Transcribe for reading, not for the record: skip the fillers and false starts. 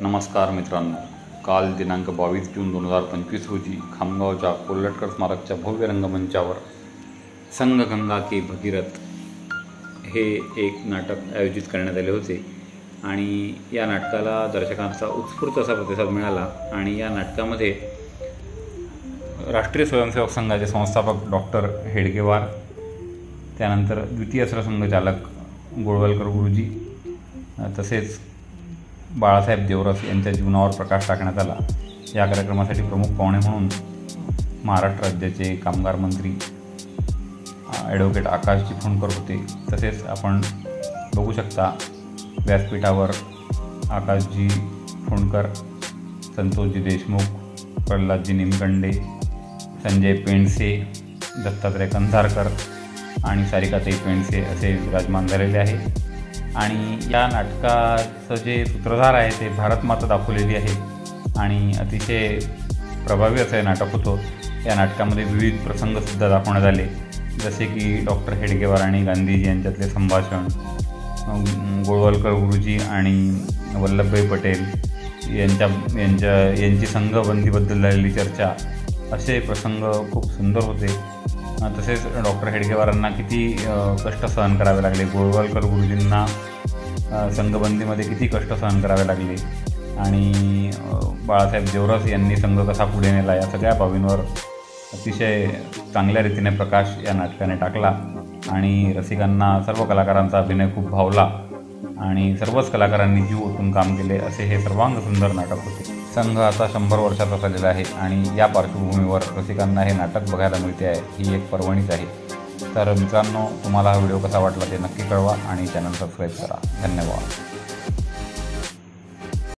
नमस्कार मित्रांनो, काल दिनांक 22 जून 2025 रोजी खामगावच्या कोल्हटकर स्मारकच्या भव्य रंगमंचावर संगगंगा के भगीरथ हे एक नाटक आयोजित करण्यात आले होते आणि या नाटकाला दर्शकांचा उत्स्फूर्त असा प्रतिसाद मिळाला। आणि या नाटकामध्ये राष्ट्रीय स्वयंसेवक संघाचे संस्थापक डॉक्टर हेडगेवार, त्यानंतर द्वितीय सरसंघचालक गोळवलकर गुरुजी, तसेच बाळासाहेब देवरस यांच्या जीवनावर प्रकाश टाकण्यात आला। या कार्यक्रमासाठी प्रमुख पाहुणे म्हणून महाराष्ट्र राज्याचे कामगार मंत्री ॲडव्होकेट आकाशजी फोंडकर होते। तसेच आपण बघू शकता व्यासपीठावर आकाशजी फोंडकर, संतोषजी देशमुख, प्रल्हादजी निमगंडे, संजय पेंडसे, दत्तात्रय कंधारकर आणि सारिकाताई पेंडसे असे विराजमान झालेले आहे। आणि या नाटकाचं जे सूत्रधार आहे ते भारतमाता दाखवलेली आहे आणि अतिशय प्रभावी असं हे नाटक होतं। या नाटकामध्ये विविध प्रसंगसुद्धा दाखवण्यात आले, जसे की डॉक्टर हेडगेवार आणि गांधीजी यांच्यातले संभाषण, गोळवलकर गुरुजी आणि वल्लभभाई पटेल यांची संघबंदीबद्दल झालेली चर्चा, असे प्रसंग खूप सुंदर होते। तसेच डॉक्टर हेडगेवारांना किती कष्ट सहन करावे लागले, गोळवलकर गुरुजींना संघबंदीमध्ये किती कष्ट सहन करावे लागले आणि बाळासाहेब देवरस यांनी संघ कसा पुढे नेला, या सगळ्या बाबींवर अतिशय चांगल्या रीतीने प्रकाश या नाटकाने टाकला आणि रसिकांना, सर्व कलाकारांचा अभिनय खूप भावला आणि सर्वच कलाकारांनी जीव ओतून काम केले, असे हे सर्वांग सुंदर नाटक होते। संघ आता 100 वर्षाचा झालेला आहे आणि या पार्श्वभूमीवर रसिकांना हे नाटक बघायला मिळते आहे, ही एक पर्वणीच आहे। तर मित्रांनो, तुम्हाला हा व्हिडिओ कसा वाटला ते नक्की कळवा आणि चॅनल सबस्क्राईब करा। धन्यवाद।